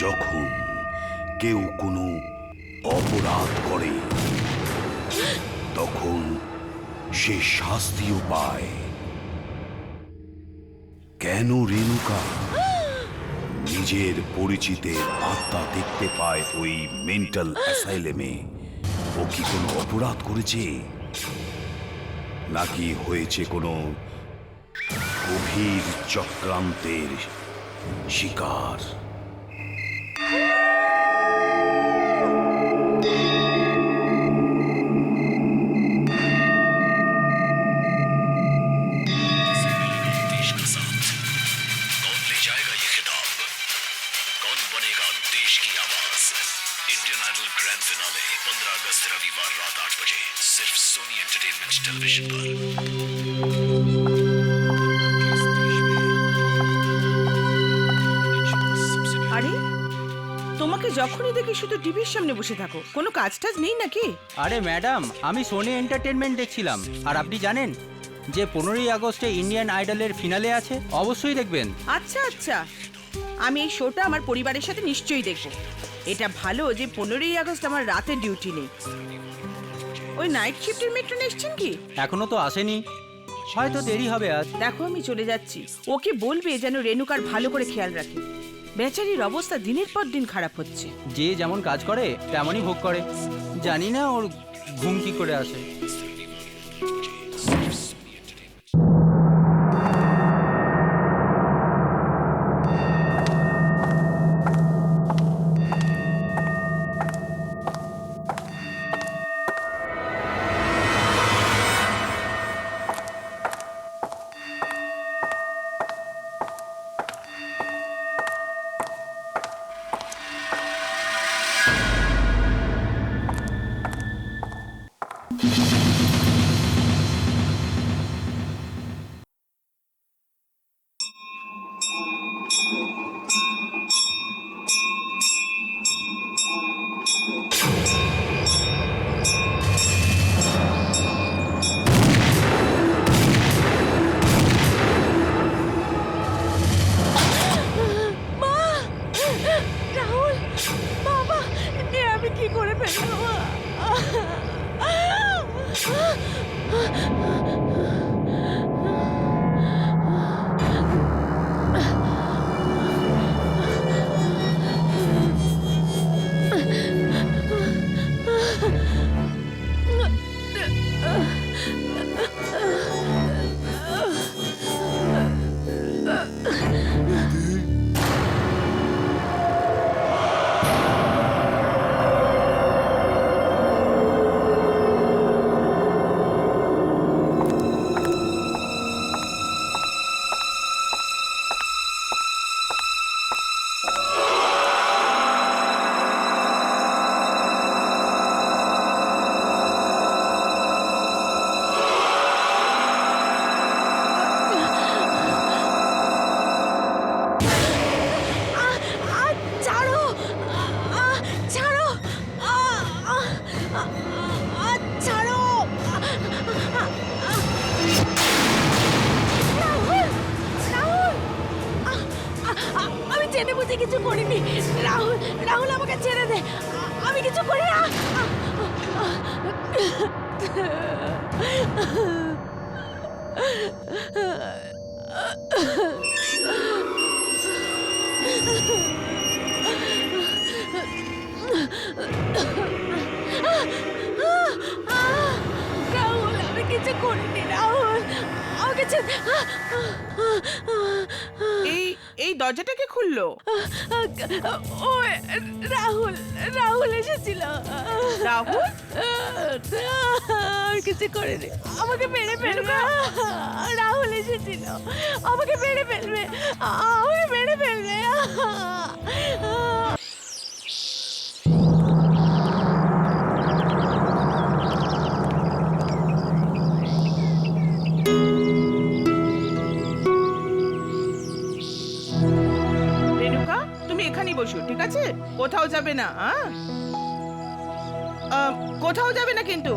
যখন কেউ কোনো অপরাধ করে তখন সে শাস্তিও পায়। কেন রেণুকা নিজের পরিচিতের আত্মা দেখতে পায় ওই মেন্টাল অ্যাসাইলেমে? ও কি কোনো অপরাধ করেছে, নাকি হয়েছে কোনো গভীর চক্রান্তের শিকার? इंडियन आइडल ग्रैंड फिनाले 15 अगस्त रविवार रात 8 बजे सिर्फ सोनी एंटरटेनमेंट टेलीविजन पर। আরে তোমাকে যখনই দেখি শুধু টিভির সামনে বসে থাকো, কোনো কাজ টাজ নেই নাকি? আরে ম্যাডাম, আমি সোনি এন্টারটেনমেন্ট দেখছিলাম। আর আপনি জানেন যে 15ই আগস্টে ইন্ডিয়ান আইডলের ফিনালে আছে? অবশ্যই দেখবেন। আচ্ছা আচ্ছা, আমি এই শোটা আমার পরিবারের সাথে নিশ্চয়ই দেখব। এটা ভালো যে 15ই আগস্ট আমার রাতে ডিউটি নেই। ওই নাইট শিফটের মেট্রন এসছেন কি? এখনো তো আসেনি, হয়তো দেরি হবে আজ। দেখো আমি চলে যাচ্ছি, ওকে বলবে যেন রেণুকার ভালো করে খেয়াল রাখে। বেচারির অবস্থা দিনের পর দিন খারাপ হচ্ছে। যে যেমন কাজ করে তেমনই ভোগ করে। জানি না ওর ঘুম কি করে আসে। রাহুল, বাবা, এ আমি কি করে ফেলবো? জেনে বুঝে কিছু করিনি। রাহুল, রাহুল আমাকে ছেড়ে দে, আমি কিছু করি না। রাহুল, আমি কিছু করিনি। রাহুল আমাকে ছেড়ে। এই এই দরজাটাকে খুললো? ও রাহুল, রাহুল এসেছিল। রাহুল? আর কিছু করেনি, আমাকে মেরে ফেলবে। রাহুল এসেছিল, আমাকে মেরে ফেলবে, আমাকে মেরে ফেলবে। রেণুকা, তুমি এখানেই বসো, ঠিক আছে? কোথাও যাবে না। কোথাও যাবে না কিন্তু।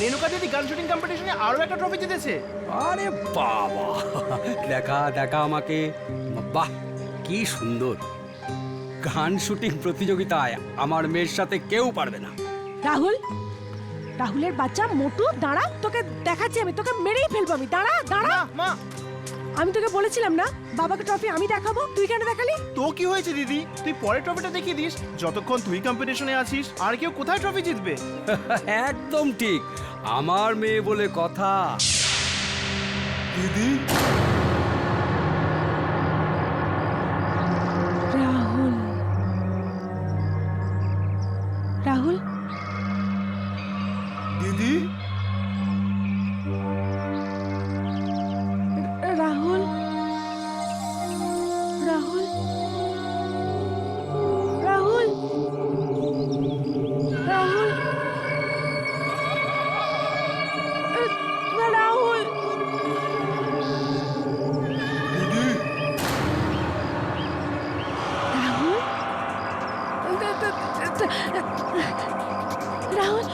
রেণুকা দিদি গান শুটিং কম্পিটিশনে আরো একটা ট্রফি জিতেছে। আরে বাবা, দেখা দেখা আমাকে, বাহ কি সুন্দর। গান শুটিং প্রতিযোগিতায় আমার মেয়ের সাথে কেউ পারবে না। রাহুল, রাহুলের বাচ্চা মোটু, দাঁড়া, তোকে দেখাচ্ছি, আমি তোকে মেরেই ফেলবো, আমি দাঁড়া দাঁড়া। মা, আমি তোকে বলেছিলাম না বাবাকে ট্রফি আমি দেখাবো, তুই কেন দেখালি? তো কি হয়েছে দিদি, তুই পরে ট্রফিটা দেখিয়ে দিস। যতক্ষণ তুই কম্পিটিশনে আছিস আর কেউ কোথায় ট্রফি জিতবে? একদম ঠিক, আমার মেয়ে বলে কথা। দিদি, রাহুল, রাহুল, দিদি, রাহুল, রাহুল, রাহুল, রাহুল, রাহুল, রাহুল, রাহুল,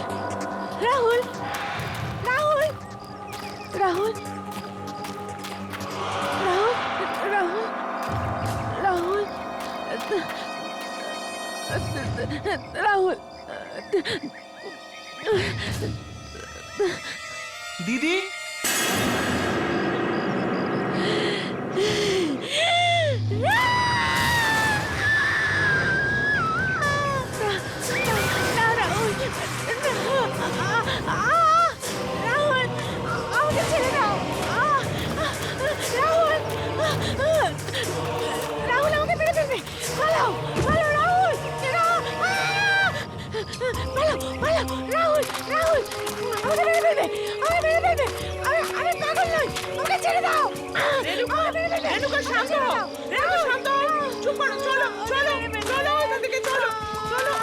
রাহুল, রাহুল, রাহুল, রাহুল, রাহুল, দিদি, রাহুল, আমাকে ছেড়ে দাও। রাহুল, রাহুল আমাকে মেরে ফেলবে, পালাও, পালাও রাহুল, পালাও, পালাও রাহুল, রাহুল আমাকে মেরে ফেলবে, আমাকে মেরে ফেলবে, আমি পাগল নই, আমাকে ছেড়ে দাও। রেণুকা শান্ত হও, রেণুকা শান্ত হও, চুপ করো, চলো চলো চলো ওখান থেকে চলো চলো।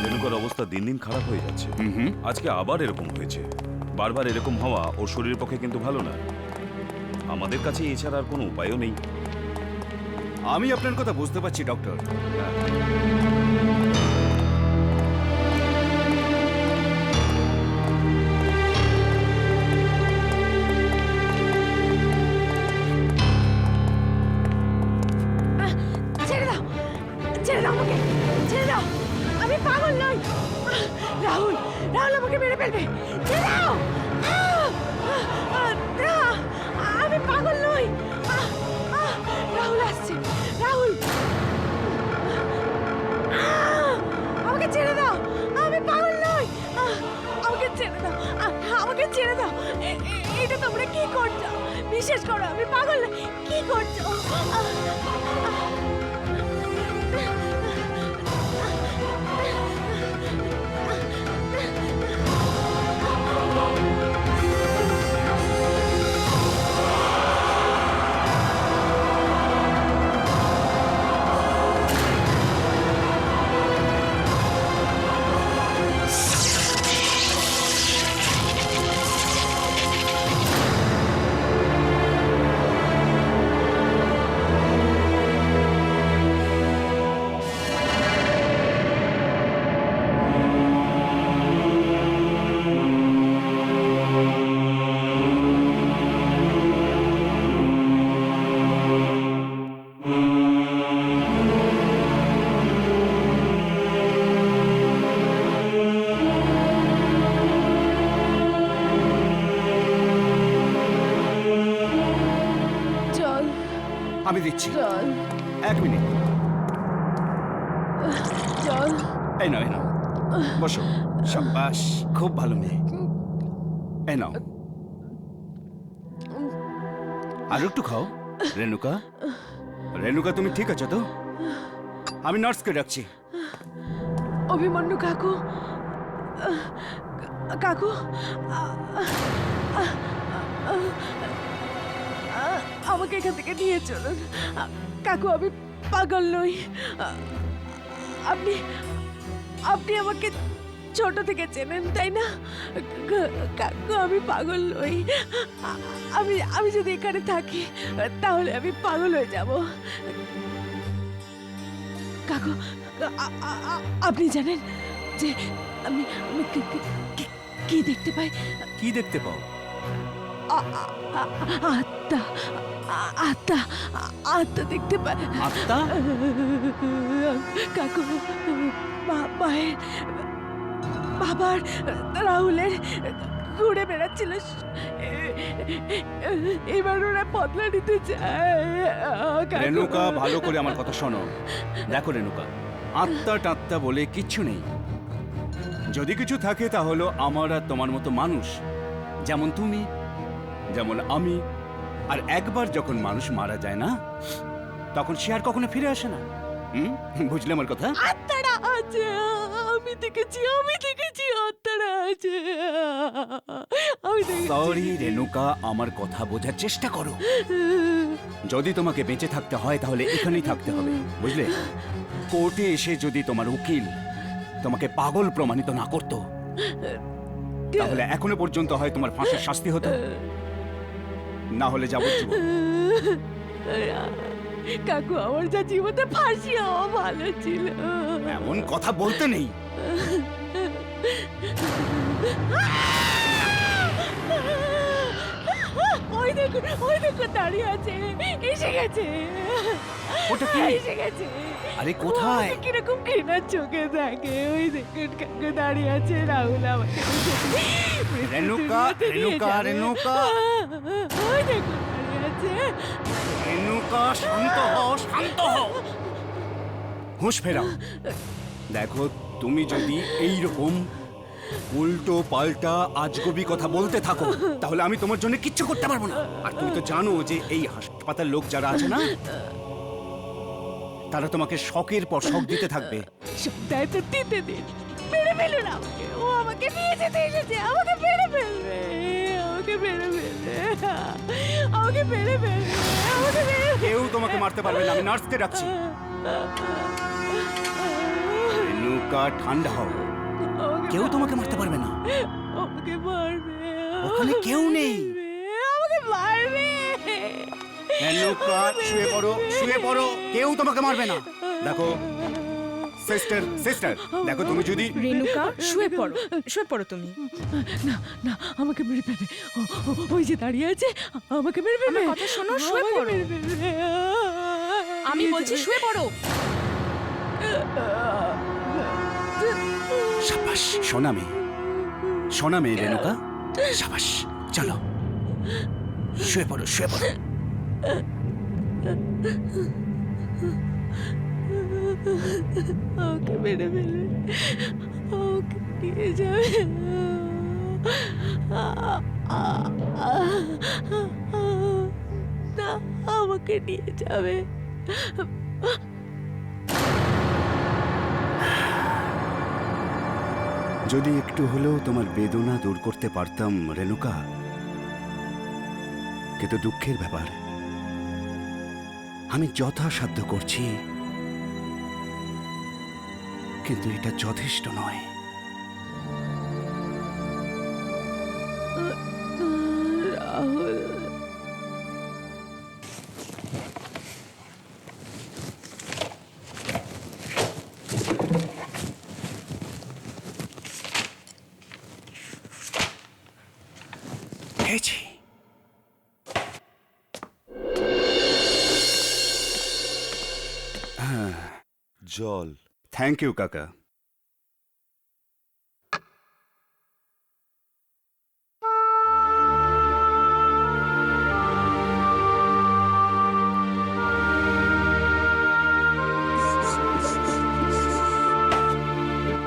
রেণুকার অবস্থা দিন দিন খারাপ হয়ে যাচ্ছে। আজকে আবার এরকম হয়েছে। বারবার এরকম হওয়া ওর শরীরের পক্ষে কিন্তু ভালো না। আমাদের কাছে এছাড়া আর কোনো উপায়ও নেই। আমি আপনার কথা বুঝতে পারছি ডক্টর। ছেড়ে দাও, ছেড়ে দাও আমাকে, ছেড়ে দাও, আমি পাগল নই। রাহুল, রাহুল আমাকে মেরে ফেলবে, ছেড়ে দাও। আমি পাগল নই। রাহুল আসছে, রাহুল, আমাকে ছেড়ে দাও, আমি পাগল নই। আমাকে ছেড়ে দাও, আমাকে ছেড়ে দাও। এটা তোমরা কি করছো? বিশেষ করো, আমি পাগল নই, কি করছো? আমি দিচ্ছি, জল, 1 মিনিট। জল, এই নাও, এই নাও, বসো। শাবাশ, খুব ভালো মেয়ে। এই নাও, আর একটু খাও। রেণুকা, রেণুকা তুমি ঠিক আছো তো? আমি নার্সকে ডাকছি। অভিমন্যু কাকু, কাকু, আমাকে এখান থেকে নিয়ে চলুন কাকু, আমি পাগল নই। আপনি আপনি আমাকে ছোট থেকে চেনেন তাই না? কাকু আমি পাগল নই। আমি আমি যদি এখানে থাকি তাহলে আমি পাগল হয়ে যাব। কাকু আপনি জানেন যে আমি আমি কি দেখতে পাই? কি দেখতে পাও? আত্মা আত্মা আত্মা দেখতে পাই। আত্মা? কাকু মায়ের বাবার রাহুলের ঘুরে বেড়াচ্ছিল, এবার ওরা বদলা নিতে চায়। কাকু। রেণুকা, ভালো করে আমার কথা শোনো। দেখো রেণুকা, আত্মা টাত্তা বলে কিচ্ছু নেই। যদি কিছু থাকে তা হলো আমার আর তোমার মতো মানুষ, যেমন তুমি, যেমন আমি। আর একবার যখন মানুষ মারা যায় না, তখন সে আর কখনো ফিরে আসে না। বুঝলে আমার কথা? আত্মারা আছে, আমি দেখেছি আত্মারা আছে। সরি রেণুকা, আমার কথা বোঝার চেষ্টা করো। যদি তোমাকে বেঁচে থাকতে হয় তাহলে এখানেই থাকতে হবে, বুঝলে? কোর্টে এসে যদি তোমার উকিল তোমাকে পাগল প্রমাণিত না করতো, তাহলে এখনো পর্যন্ত হয় তোমার ফাঁসির শাস্তি হতো, না হলে যাবজ্জীবন। কাকু আমার যা জীবনে ফাঁসি হওয়া ভালো ছিল। এমন কথা বলতে নেই। ওই দেখুন দাঁড়িয়ে আছে, এসে গেছে। ওটা কি? এসে গেছে। আরে কোথায়? ও কিরকম ঘৃণার চোখে থাকে। ওই দেখুন কাকু দাঁড়িয়ে আছে, রাহুল আমাকে রেণুকা, রেণুকা, রেণুকা। ওই দেখুন দাঁড়িয়ে আছে। রেণুকা, শান্ত হও, শান্ত হও। হুঁশ ফেরাও। দেখো, তুমি যদি এইরকম উল্টো পাল্টা আজগবি কথা বলতে থাকো, তাহলে আমি তোমার জন্য কিচ্ছু করতে পারবো না। আর তুমি তো জানো যে এই হাসপাতাল লোক যারা আছে না, তারা তোমাকে শকের পর শক দিতে থাকবে। সবটাই তো দিতে দিন, মেরে ফেলুন আমাকে। ও আমাকে নিয়ে যেতে এসেছে, আমাকে মেরে ফেলবে, আমাকে মেরে ফেলবে, আমাকে মেরে ফেলবে, আমাকে মেরে ফেলবে। কেউ তোমাকে মারতে পারবে না, আমি নার্সকে ডাকছি। রেণুকা, ঠান্ডা হও। কেউ তোমাকে মারতে পারবে না। আমাকে মারবে, ওখানে কেউ নেই। আমাকে মারবে। রেণুকা, শুয়ে পড়ো, শুয়ে পড়ো। কেউ তোমাকে মারবে না। দেখো সিস্টার, সিস্টার, দেখো তুমি যদি রেণুকা, শুয়ে পড়ো তুমি। না না, আমাকে মেরে ফেলবে। ওই যে দাঁড়িয়ে আছে, আমাকে মেরে ফেলবে। আমার কথা শোনো, শুয়ে আমাকে পড়ো। মেরে ফেলবে। আমি বলছি শুয়ে পড়ো। সাবাস, সোনা মেয়ে, সোনা মেয়ে রেণুকা, সাবাস। চলো শুয়ে পড়ো, শুয়ে পড়ো। আমাকে মেরে ফেলবে, আমাকে নিয়ে যাবে। না, আমাকে নিয়ে যাবে। যদি একটু হলেও তোমার বেদনা দূর করতে পারতাম রেণুকা, কিন্তু দুঃখের ব্যাপার, আমি যথাসাধ্য করছি, কিন্তু এটা যথেষ্ট নয়। রাহুল, পেয়েছি। জল। থ্যাংক ইউ কাকা।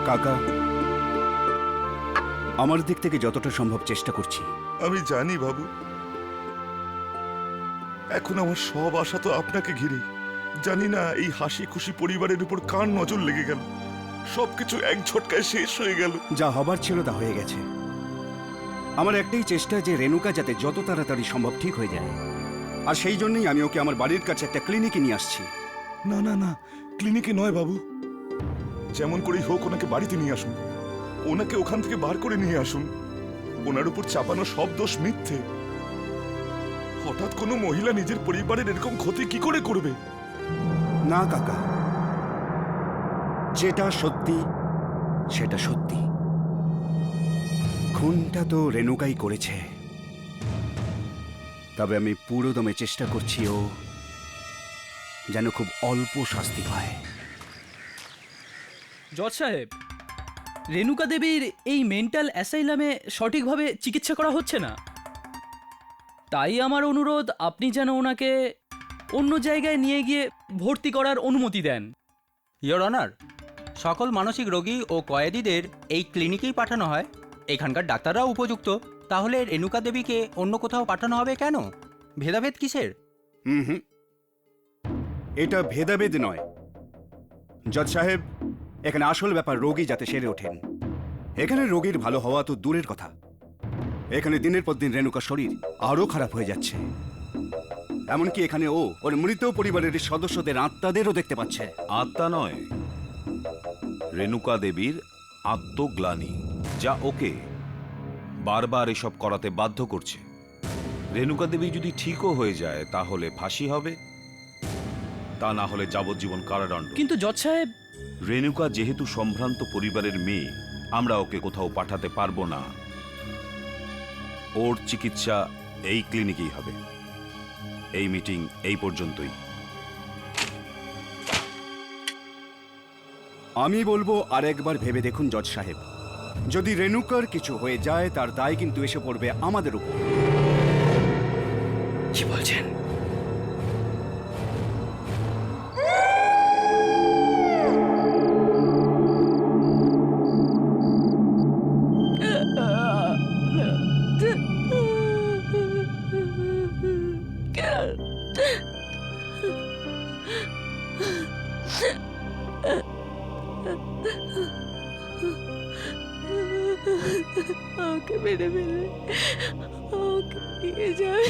কাকা, আমার দিক থেকে যতটা সম্ভব চেষ্টা করছি। আমি জানি বাবু, এখন আমার সব আশা তো আপনাকে ঘিরে। জানি না এই হাসি খুশি পরিবারের উপর কার নজর লেগে গেল, সবকিছু এক ঝটকায় শেষ হয়ে গেল। যা হবার ছিল তা হয়ে গেছে। আমার একটাই চেষ্টা যে রেণুকা যাতে যত তাড়াতাড়ি সম্ভব ঠিক হয়ে যায়, আর সেই জন্যই আমি ওকে আমার বাড়ির কাছে একটা ক্লিনিকে নিয়ে আসছি। না না না, ক্লিনিকে নয় বাবু, যেমন করেই হোক ওনাকে বাড়িতে নিয়ে আসুন। ওনাকে ওখান থেকে বার করে নিয়ে আসুন। ওনার উপর চাপানো সব দোষ মিথ্যে। হঠাৎ কোনো মহিলা নিজের পরিবারের এরকম ক্ষতি কি করে করবে? না কাকা, যেটা সত্যি সেটা সত্যি। খুনটা তো রেণুকাই করেছে, তবে আমি পুরো দমে চেষ্টা করছি ও যেন খুব অল্প শাস্তি পায়। জজ সাহেব, রেণুকা দেবীর এই মেন্টাল অ্যাসাইলামে সঠিকভাবে চিকিৎসা করা হচ্ছে না। তাই আমার অনুরোধ, আপনি যেন ওনাকে অন্য জায়গায় নিয়ে গিয়ে ভর্তি করার অনুমতি দেন। ইয়োর অনার, সকল মানসিক রোগী ও কয়েদিদের এই ক্লিনিকেই পাঠানো হয়। এখানকার ডাক্তাররাও উপযুক্ত। তাহলে রেণুকা দেবীকে অন্য কোথাও পাঠানো হবে কেন? ভেদাভেদ কিসের? হুম, এটা ভেদাভেদ নয় জজ সাহেব। এখানে আসল ব্যাপার রোগী যাতে সেরে ওঠেন। এখানে রোগীর ভালো হওয়া তো দূরের কথা, এখানে দিনের পর দিন রেণুকার শরীর আরো খারাপ হয়ে যাচ্ছে। এমনকি এখানে ও ওর মৃত পরিবারের সদস্যদের আত্মাদেরও দেখতে পাচ্ছে। আত্মা নয়, রেণুকা দেবীর আত্মগ্লানি, যা ওকে বারবার এসব করাতে বাধ্য করছে। রেণুকা দেবী যদি ঠিকও হয়ে যায় তাহলে ফাঁসি হবে, তা না হলে যাবজ্জীবন কারাদণ্ড। কিন্তু জজ সাহেব, রেণুকা যেহেতু সম্ভ্রান্ত পরিবারের মেয়ে, আমরা ওকে কোথাও পাঠাতে পারবো না। ওর চিকিৎসা এই ক্লিনিকেই হবে। এই মিটিং এই পর্যন্তই। আমি বলবো আরেকবার ভেবে দেখুন জজ সাহেব, যদি রেণুকার কিছু হয়ে যায় তার দায় কিন্তু এসে পড়বে আমাদের উপর। কি বলছেন? আমাকে মেরে ফেলে আমাকে নিয়ে যাবে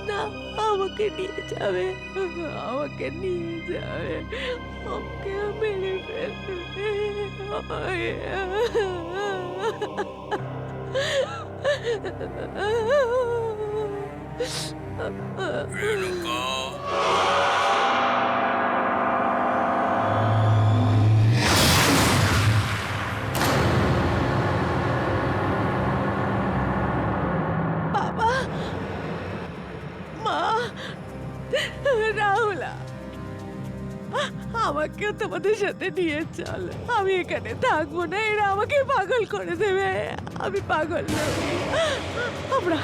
না, আমাকে নিয়ে যাবে, আমাকে নিয়ে যাবে, আমাকে মেরে ফেলবে। বাবা, মা, রাহুলা, আমাকে তোমাদের সাথে নিয়ে চল। আমি এখানে থাকবো না, এরা আমাকে পাগল করে দেবে। আমি পাগল নই। আমরা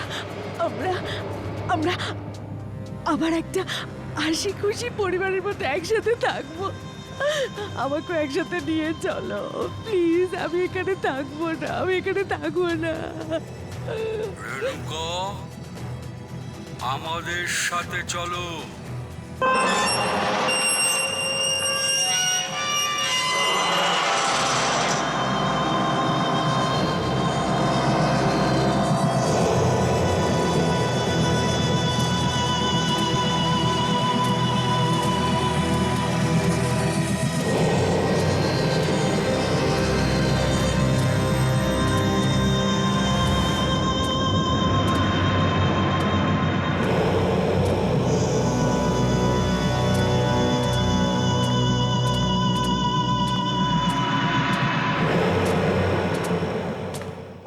আমরা আমরা আবার একটা হাসি খুশি পরিবারের মতো একসাথে থাকবো। আমাকে একসাথে নিয়ে চলো প্লিজ। আমি এখানে থাকবো না, আমি এখানে থাকবো না। রেণুকা, আমাদের সাথে চলো।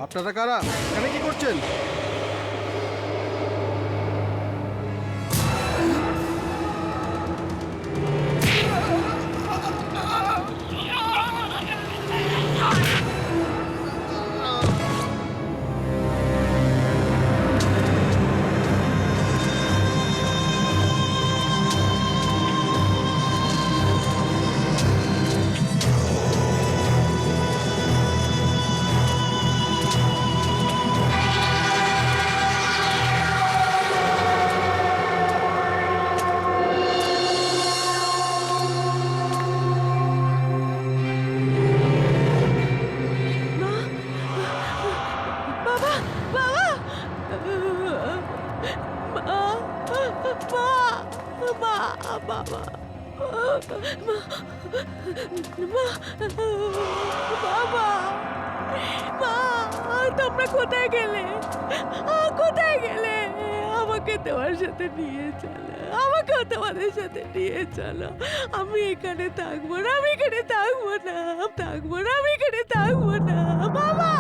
আপনারা কারা? এখানে কি করছেন? বাবা, বাবা, মা, মা, মা, বাবা, বাবা, মা, তোমরা কোথায় গেলে? কোথায় গেলে? আমাকে তোমার সাথে নিয়ে চলো, আমাকেও তোমাদের সাথে নিয়ে চলো। আমি এখানে থাকবো না, আমি এখানে থাকবো না, থাকবো না, আমি এখানে থাকবো না বাবা।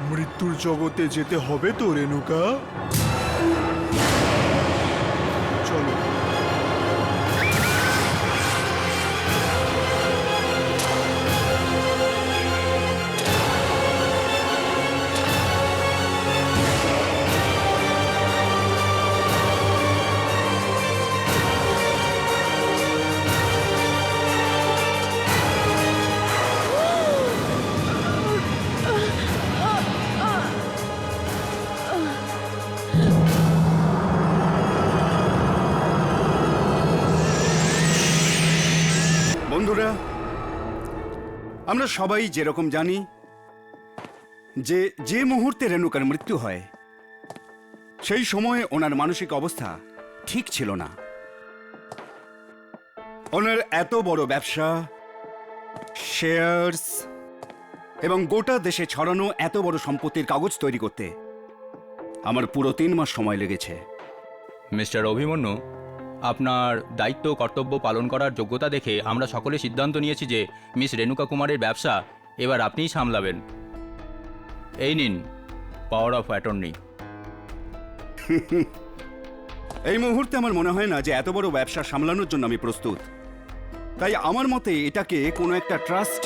মৃত্যুর জগতে যেতে হবে তো রেণুকা, চলো। বন্ধুরা, আমরা সবাই যেরকম জানি যে যে মুহূর্তে রেণুকার মৃত্যু হয় সেই সময় ওনার মানসিক অবস্থা ঠিক ছিল না। ওনার এত বড় ব্যবসা, শেয়ার্স এবং গোটা দেশে ছড়ানো এত বড় সম্পত্তির কাগজ তৈরি করতে আমার পুরো 3 মাস সময় লেগেছে। মিস্টার অভিমন্যু, আপনার দায়িত্ব কর্তব্য পালন করার যোগ্যতা দেখে আমরা সকলে সিদ্ধান্ত নিয়েছি যে মিস রেণুকা কুমারের ব্যবসা এবার আপনিই সামলাবেন। এই নিন পাওয়ার অফ অ্যাটর্নি। এই মুহূর্তে আমার মনে হয় না যে এত বড় ব্যবসা সামলানোর জন্য আমি প্রস্তুত। তাই আমার মতে এটাকে কোনো একটা ট্রাস্ট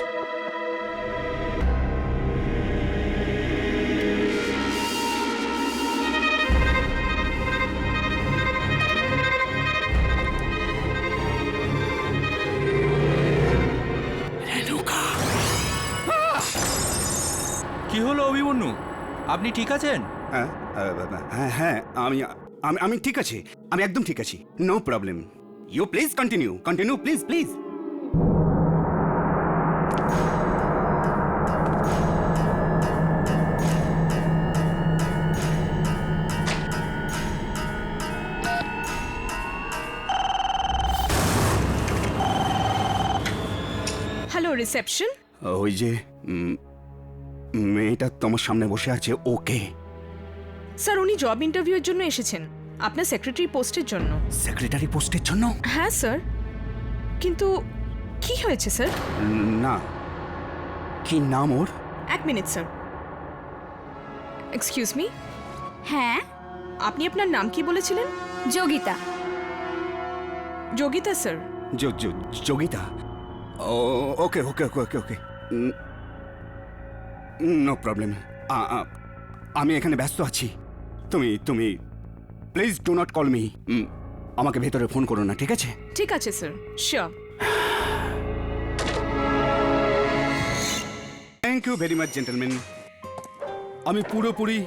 কি হলো অভিমন্যু, আপনি ঠিক আছেন? হ্যাঁ হ্যাঁ হ্যাঁ, আমি আমি আমি ঠিক আছি, আমি একদম ঠিক আছি, no problem. You please continue, continue please please. Hello reception. ওই যে মেয়েটা তোমার সামনে বসে আছে, ওকে? স্যার উনি জব ইন্টারভিউয়ের জন্য এসেছেন, আপনার সেক্রেটারি পোস্টের জন্য। সেক্রেটারি পোস্টের জন্য? হ্যাঁ স্যার, কিন্তু কি হয়েছে স্যার? না, কি নাম ওর? 1 মিনিট স্যার। এক্সকিউজ মি, হ্যাঁ, আপনি আপনার নাম কি বলেছিলেন? Yogita. Yogita sir. Yogita? Okay okay okay okay okay, no problem. আমি এখানে ব্যস্ত আছি, তুমি তুমি please do not call me. আমাকে ভেতরে ফোন করো না, ঠিক আছে? ঠিক আছে sir, sure. Thank you very much gentleman. আমি পুরোপুরি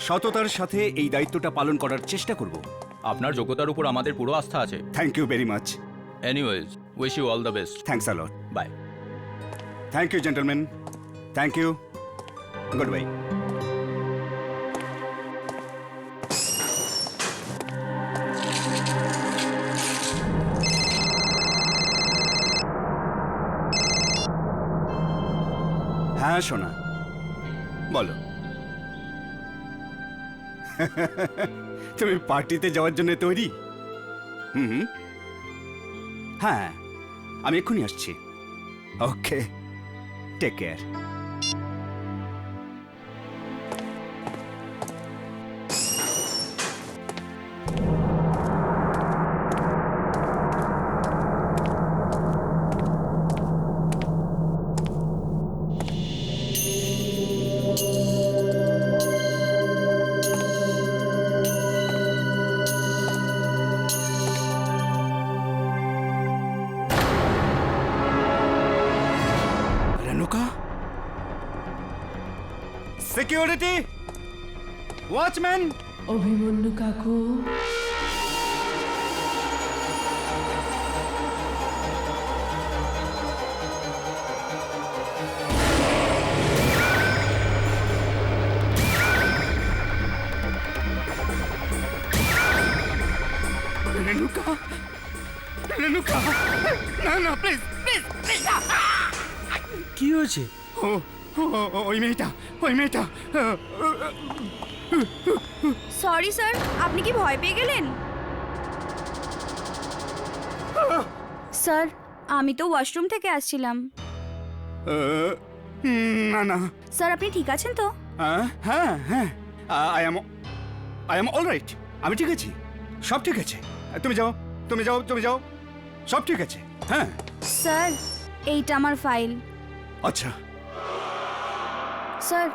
সততার সাথে এই দায়িত্বটা পালন করার চেষ্টা করব। আপনার যোগ্যতার উপর আমাদের পুরো আস্থা আছে। Thank you very much. Anyways, wish you all the best. Thanks a lot. Bye. Thank you gentleman, thank you, good bye. হ্যাঁ সোনা, বলো। তুমি পার্টিতে যাওয়ার জন্য তৈরি? হুম, হ্যাঁ, আমি এক্ষুনি আসছি। Okay, take care. Security, watchman. Abhimanyu কাকু, রেনুকা, রেনুকা, না না প্লিজ প্লিজ প্লিজ। কি হয়েছে? ও ওই মেয়েটা, ওই মেয়েটা। সরি স্যার, আপনি কি ভয় পেয়ে গেলেন? স্যার, আমি তো ওয়াশরুম থেকে আসছিলাম। না না, স্যার, আপনি ঠিক আছেন তো? হ্যাঁ হ্যাঁ, আই এম অল রাইট। আমি ঠিক আছি, সব ঠিক আছে। তুমি যাও, তুমি যাও, তুমি যাও, সব ঠিক আছে। হ্যাঁ স্যার, এইটা আমার ফাইল। আচ্ছা। স্যার,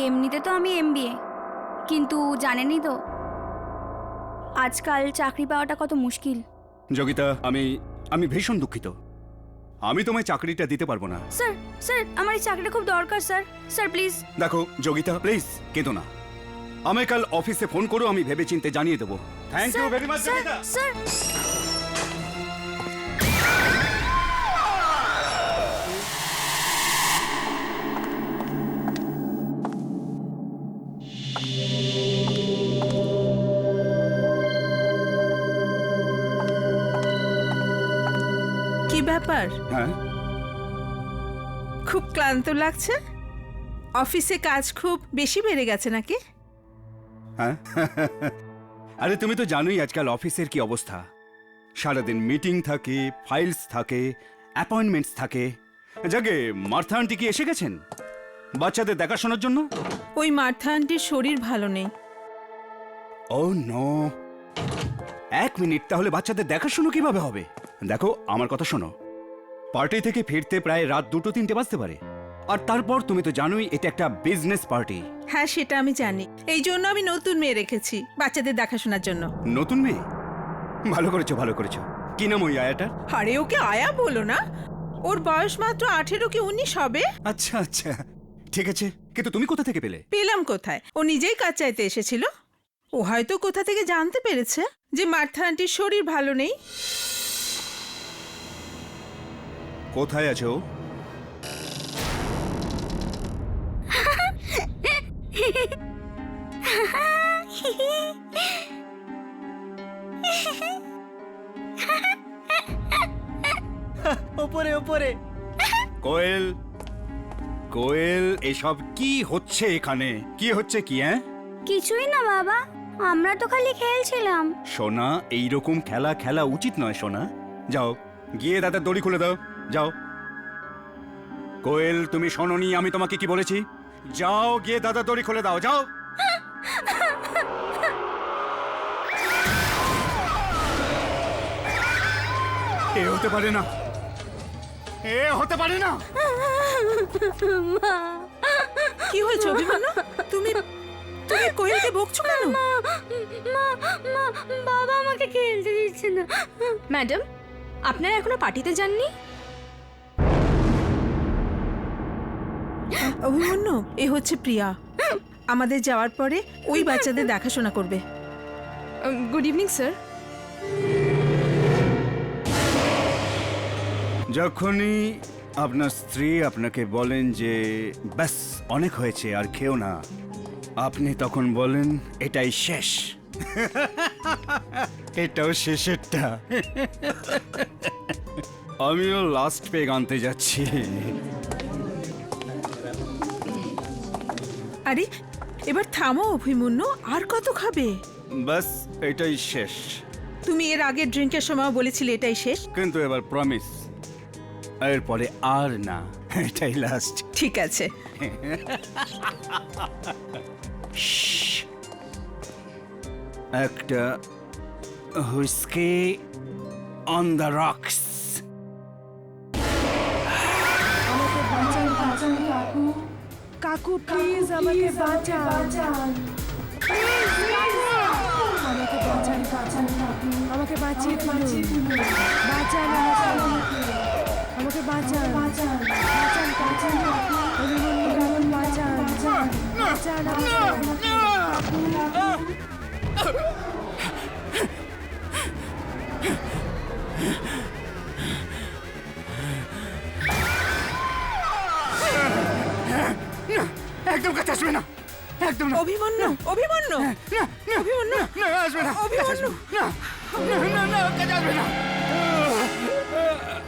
এমনিতে তো আমি এমবিএ, কিন্তু জানেনই তো আজকাল চাকরি পাওয়াটা কত মুশকিল। যোগিতা, আমি ভীষণ দুঃখিত, আমি তোমায় চাকরিটা দিতে পারবো না। স্যার, স্যার, আমার এই চাকরিটা খুব দরকার স্যার। Sir please. দেখো যোগিতা, প্লিজ কেঁদো না। আমায় কাল অফিসে ফোন করো, আমি ভেবেচিন্তে জানিয়ে দেবো। Thank you very much Yogita. Sir, কি ব্যাপার? হ্যাঁ, খুব ক্লান্ত লাগছে? অফিসে কাজ খুব বেশি বেড়ে গেছে নাকি? হ্যাঁ। আরে তুমি তো জানোই আজকাল অফিসের কি অবস্থা। সারাদিন মিটিং থাকে, ফাইলস থাকে, অ্যাপয়েন্টমেন্টস থাকে। যাকে মার্থা আন্টি কি এসে গেছেন বাচ্চাদের দেখাশোনার জন্য? ওই মার্থা আন্টির শরীর ভালো নেই। ও নো, 1 মিনিট, তাহলে বাচ্চাদের দেখাশোনা কিভাবে হবে? দেখো আমার কথা শোনো, পার্টি থেকে ফিরতে প্রায় রাত 2-3 বাজতে পারে। আর তারপর তুমি তো জানোই এটা একটা বিজনেস পার্টি। হ্যাঁ, সেটা আমি জানি। এই জন্য আমি নতুন মেয়ে রেখেছি বাচ্চাদের দেখাশোনার জন্য। নতুন মেয়ে? ভালো করেছো, ভালো করেছো। কি নাম ওই আয়াটার? আরে ওকে আয়া বলো না, ওর বয়স মাত্র 18 কি 19 হবে। আচ্ছা আচ্ছা, ঠিক আছে, কিন্তু তুমি কোথা থেকে পেলে? পেলাম কোথায়? ও নিজেই কাজ চাইতে এসেছিল। ও হয়তো কোথা থেকে জানতে পেরেছে যে মার্থা আন্টির শরীর ভালো নেই। কোথায় আছো? ওপরে ওপরে। কোয়েল, কোয়েল, এসব কি হচ্ছে এখানে? কি হচ্ছে কি? হ্যাঁ, কিছুই না বাবা, আমরা তো খালি খেলছিলাম। সোনা, এইরকম খেলা খেলা উচিত নয় সোনা। যাও গিয়ে দাদার দড়ি খুলে দাও, যাও। কোয়েল, তুমি শোনোনি আমি তোমাকে কি বলেছি? যাও গিয়ে দাদার দড়ি খুলে দাও, যাও। এ হতে পারে না, এ হতে পারে না। কি হয়েছে অভিমান্যু? তুমি তুমি কোয়েলকে বকছো কেন? বাবা আমাকে খেলতে দিচ্ছে না। ম্যাডাম, আপনারা এখনো পার্টিতে যাননি? অভিমান্যু, এ হচ্ছে প্রিয়া। আমাদের যাওয়ার পরে ওই বাচ্চাদের দেখাশোনা করবে। Good evening sir. যখনই আপনার স্ত্রী আপনাকে বলেন যে ব্যাস অনেক হয়েছে আর খেও না, আপনি তখন বলেন এটাই শেষ। এটাও শেষেরটা। আমিও লাস্ট পেগ আনতে যাচ্ছি। আরে এবার থামো অভিমন্যু, আর কত খাবে? ব্যাস এটাই শেষ। তুমি এর আগে ড্রিঙ্কের সময় বলেছিলে এটাই শেষ। কিন্তু এবার প্রমিস, এরপরে আর না, এটাই লাস্ট। ঠিক আছে। একটা হুইস্কি অন দ্য রক্স। কাকু প্লিজ আমাকে বাঁচান। আমাকে বাঁচিয়ে দিন। বাঁচান আমাকে, বাঁচান, বাঁচান, বাঁচান, অভিমন্যু, বাঁচান, বাঁচান আমাকে। একদম কাছে আসবে না, একদম না। অভিমন্যু, অভিমন্যু, অভিমন্যু, আসবে না, কাছে আসবে না, না, না, না, কাছে আসবে না।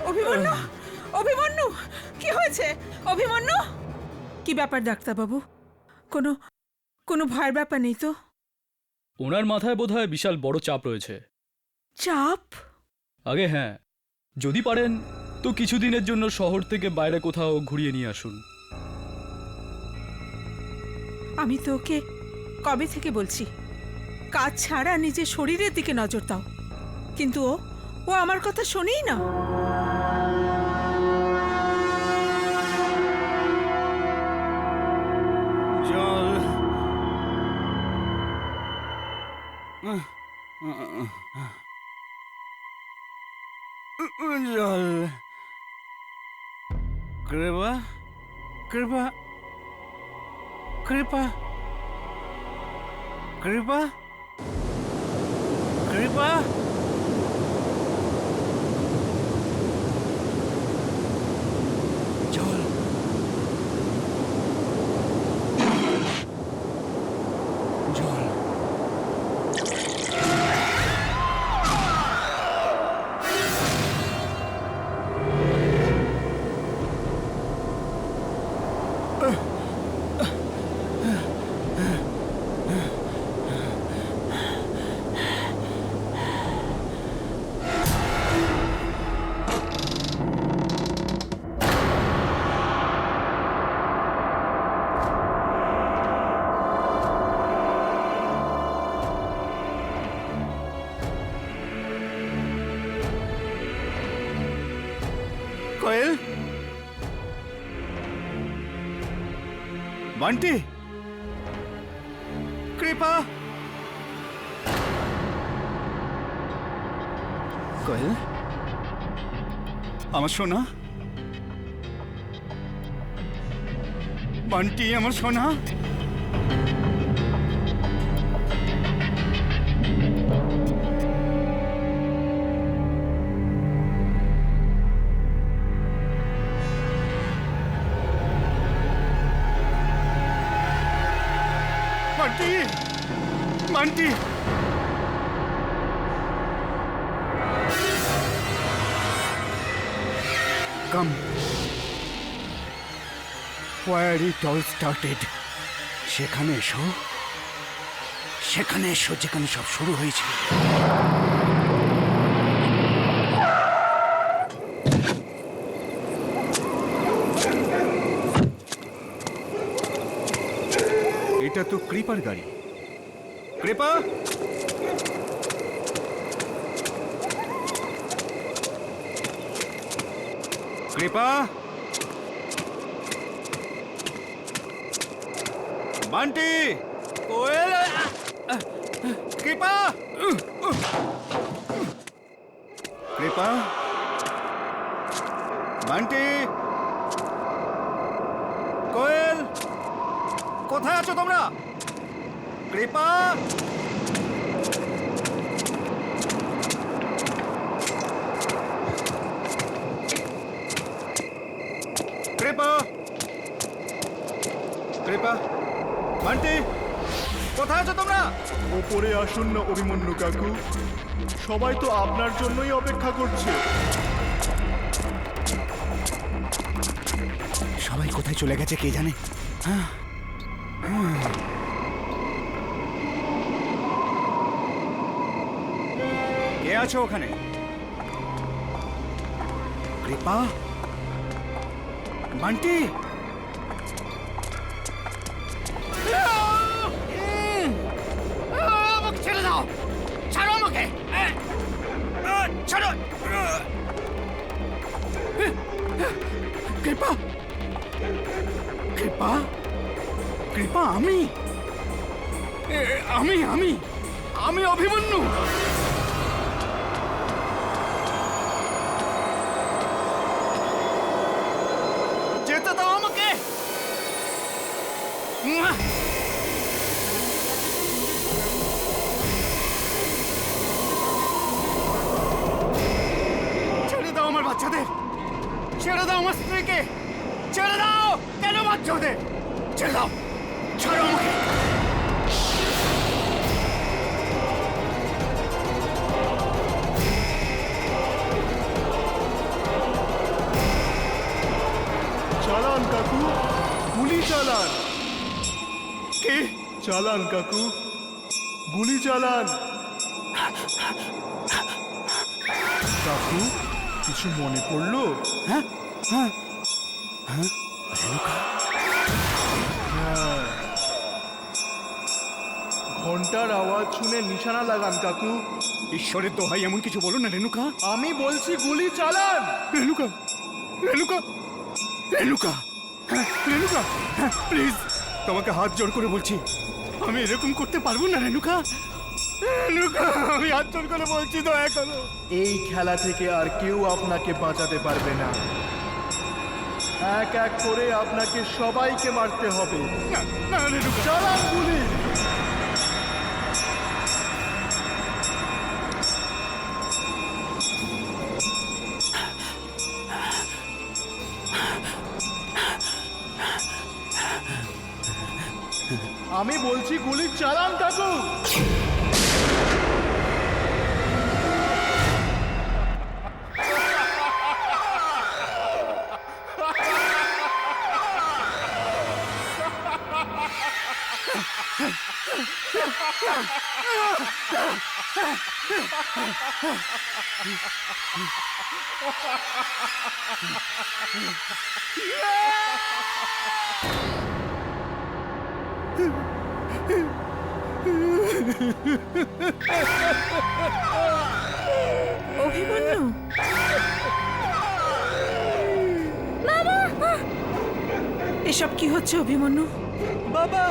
অভিমন্যু, অভিমন্যু, কি হয়েছে অভিমন্যু? কি ব্যাপার ডাক্তারবাবু? কোনো কোনো ভয়ের ব্যাপার নেই তো? ওনার মাথায় বোধহয় বিশাল বড় চাপ রয়েছে। চাপ? আগে হ্যাঁ, যদি পারেন তো কিছুদিনের জন্য শহর থেকে বাইরে কোথাও ঘুরিয়ে নিয়ে আসুন। আমি তো ওকে কবে থেকে বলছি কাজ ছাড়া নিজের শরীরের দিকে নজর দাও, কিন্তু ও আমার কথা শোনেই না। জল, জল, কৃপা, কৃপা, কৃপা, কৃপা, কৃপা, জল, জল। কোয়েল, বান্টি, কৃপা, কোয়েল, আমার সোনা, বান্টি আমার সোনা। Bunty, Bunty, come where it all started. সেখানে এসো, সেখানে এসো যেখানে সব শুরু হয়েছে। এটা তো কৃপার গাড়ি। কৃপা, কৃপা, বান্টি, কোয়েল, কৃপা, কৃপা, বান্টি, কোয়েল, কোথায় আছো তোমরা? কৃপা, কৃপা, কৃপা, বান্টি, কোথায় আছো তোমরা? ওপরে আসুন না অভিমন্যু কাকু, সবাই তো আপনার জন্যই অপেক্ষা করছে। সবাই কোথায় চলে গেছে কে জানে। কে আছো ওখানে? কৃপা, বান্টি, আমাকে ছেড়ে দাও, ছাড়ো আমাকে, ছাড়ো। কৃপা, কৃপা, কৃপা, আমি আমি আমি আমি অভিমন্যু। যেতে দাও আমাকে। ছেড়ে দাও আমার বাচ্চাদের, ছেড়ে দাও আমার স্ত্রীকে, ছেড়ে দাও। কেন মারছো ওদের? ছেড়ে দাও, ছাড়ো আমাকে। চালান কাকু, গুলি চালান। কাকু, কিছু মনে পড়লো? হ্যাঁ হ্যাঁ হ্যাঁ। ঘন্টার আওয়াজ শুনে নিশানা লাগান কাকু। ঈশ্বরের দোহাই এমন কিছু বলো না রেণুকা। আমি বলছি গুলি চালান। রেণুকা, রেণুকা, রেণুকা, হ্যাঁ, রেণুকা, হ্যাঁ, প্লিজ তোমাকে হাত জোড় করে বলছি, আমি এরকম করতে পারবো না রেণুকা। রেণুকা, আমি হাত জোড় করে বলছি, দয়া করো। এই খেলা থেকে আর কেউ আপনাকে বাঁচাতে পারবে না। এক এক করে আপনাকে সবাইকে মারতে হবে। না, না রেণুকা। চালান গুলি। আমি বলছি গুলি চালান কাকু। অভিমন্যু, এসব কি হচ্ছে অভিমন্যু? বাবা,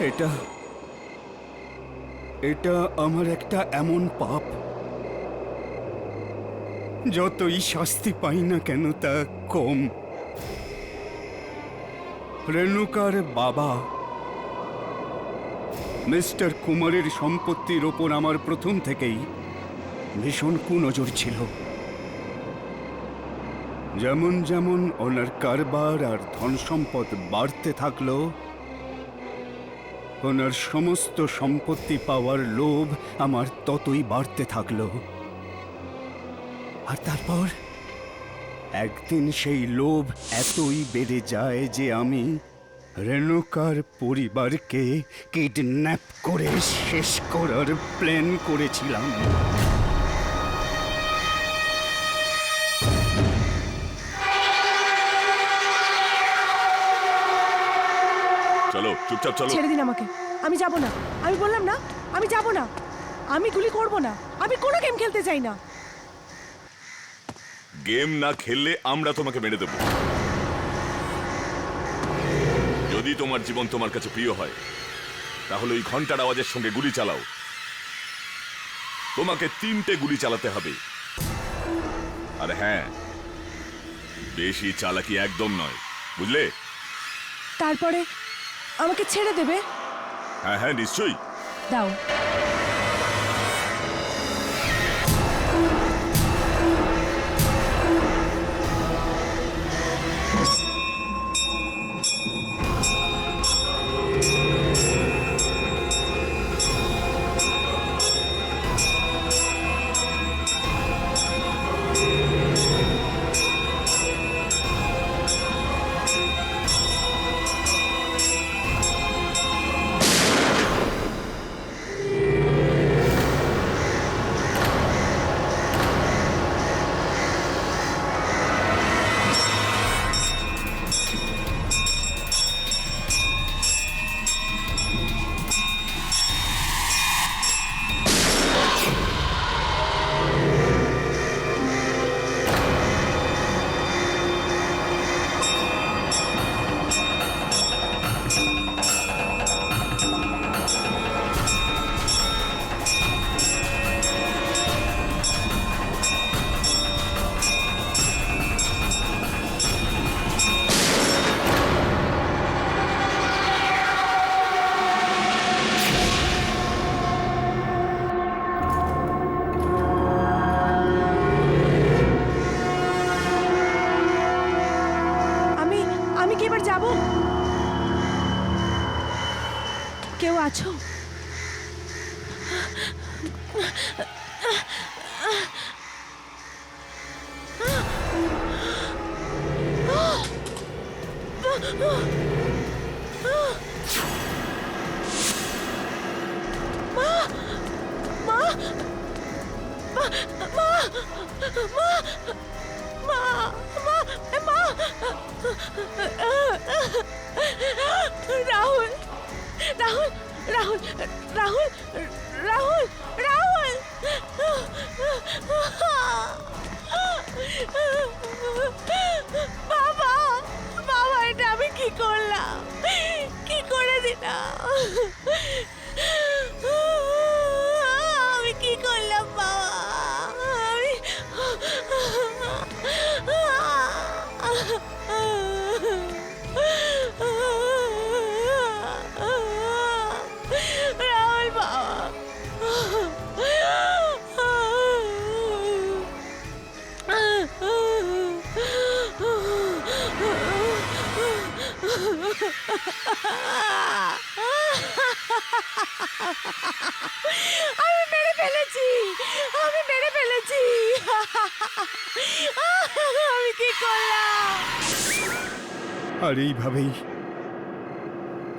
এটা এটা আমার একটা এমন পাপ, যতই শাস্তি পাই না কেন তা কম। রেণুকার বাবা মিস্টার কুমারের সম্পত্তির ওপর আমার প্রথম থেকেই ভীষণ কুনজর ছিল। যেমন যেমন ওনার কারবার আর ধন সম্পদ বাড়তে থাকলো, ওনার সমস্ত সম্পত্তি পাওয়ার লোভ আমার ততই বাড়তে থাকলো। আর তারপর একদিন সেই লোভ এতই বেড়ে যায় যে আমি রেণুকার পরিবারকে কিডন্যাপ করে শেষ করার প্ল্যান করেছিলাম। চলো, চুপচাপ চলো। ছেড়ে দিন আমাকে, আমি যাব না। আমি বললাম না আমি যাব না। আমি গুলি করব না। আমি কোনো গেম খেলতে চাই না। গেম না খেললে আমরা তোমাকে মেরে দেব। যদি তোমার জীবন তোমার কাছে প্রিয় হয়, তাহলে ওই ঘন্টার আওয়াজের সঙ্গে গুলি চালাও। তোমাকে 3টে গুলি চালাতে হবে। আর হ্যাঁ, বেশি চালাকি একদম নয়, বুঝলে? তারপরে আমাকে ছেড়ে দেবে? হ্যাঁ হ্যাঁ, নিশ্চয়ই। দাও। যাব? কেউ আছো? রাহুল রাহুল রাহুল রাহুল রাহুল রাহুল বাবা বাবা, এটা আমি কি করলাম, কি করে দিলাম, আমি কি করলাম বাবা, রাহুল বাবা। আমি মেরে ফেলেছি, আমি মেরে ফেলেছি, আমি কি করলাম? আর এইভাবেই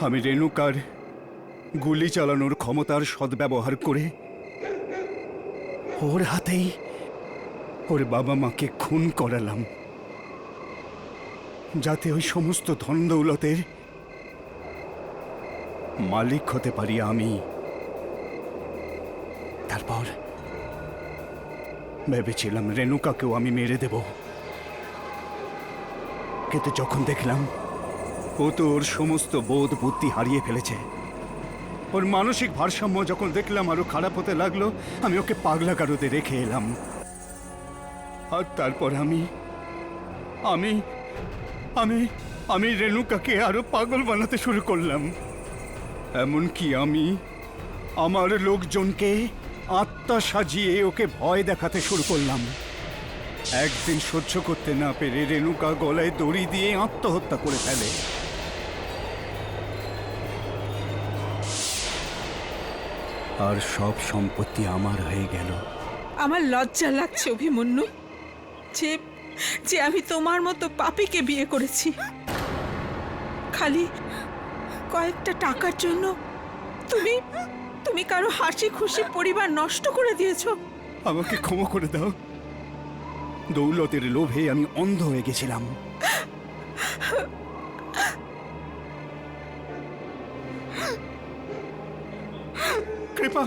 আমি রেণুকার গুলি চালানোর ক্ষমতার সদ্ব্যবহার করে ওর হাতেই ওর বাবা মাকে খুন করালাম, যাতে ওই সমস্ত ধন দৌলতের মালিক হতে পারি আমি। তারপর ভেবেছিলাম রেণুকাকেও আমি মেরে দেব, কিন্তু যখন দেখলাম ও তো ওর সমস্ত বোধ বুদ্ধি হারিয়ে ফেলেছে, ওর মানসিক ভারসাম্য যখন দেখলাম আরো খারাপ হতে লাগলো, আমি ওকে পাগলা গারদে রেখে এলাম। আর তারপর আমি আমি আমি আমি রেণুকাকে আরো পাগল বানাতে শুরু করলাম। এমনকি আমি আমার লোকজনকে আত্মা সাজিয়ে ওকে ভয় দেখাতে শুরু করলাম। একদিন সহ্য করতে না পেরে রেণুকা গলায় দড়ি দিয়ে আত্মহত্যা করে ফেলে। আর সব সম্পত্তি আমার হয়ে গেল। আমার লজ্জা লাগছে অভিমন্যু, যে যে আমি তোমার মতো পাপীকে বিয়ে করেছি, খালি কয়েকটা টাকার জন্য তুমি তুমি কারো হাসি খুশি পরিবার নষ্ট করে দিয়েছো। আমাকে ক্ষমা করে দাও। দৌলতের লোভে আমি অন্ধ হয়ে গেছিলাম। কৃপা,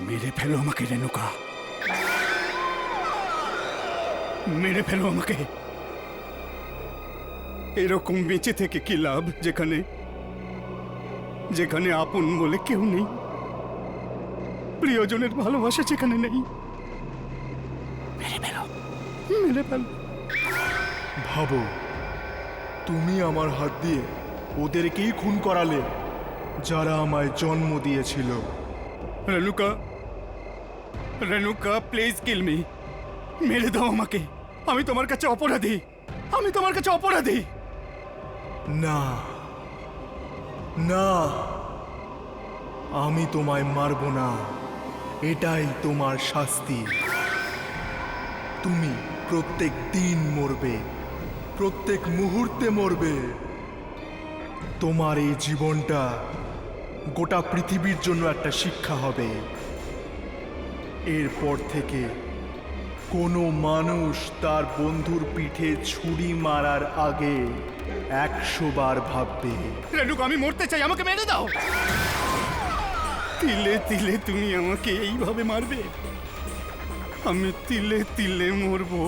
মেরে ফেলো আমাকে রেণুকা, মেরে ফেলো আমাকে। এরকম বেঁচে থেকে কি লাভ, যেখানে যেখানে আপন বলে কেউ নেই, প্রিয়জনের ভালোবাসা যেখানে নেই। মেরে ফেলো, মেরে ফেলো। ভাবো, তুমি আমার হাত দিয়ে ওদেরকেই খুন করালে যারা আমায় জন্ম দিয়েছিল। Renuka, Renuka, please kill me. মেরে দাও আমাকে। আমি তোমার কাছে অপরাধী, আমি তোমার কাছে অপরাধী। না না, আমি তোমায় মারব না, এটাই তোমার শাস্তি। তুমি প্রত্যেক দিন মরবে, প্রত্যেক মুহূর্তে মরবে। তোমার এই জীবনটা গোটা পৃথিবীর জন্য একটা শিক্ষা হবে। এরপর থেকে কোনো মানুষ তার বন্ধুর পিঠে ছুরি মারার আগে 100 বার ভাববে। রেণুকা, আমি মরতে চাই, আমাকে মেরে দাও। তিলে তিলে তুমি আমাকে এইভাবে মারবে? আমি তিলে তিলে মরবো?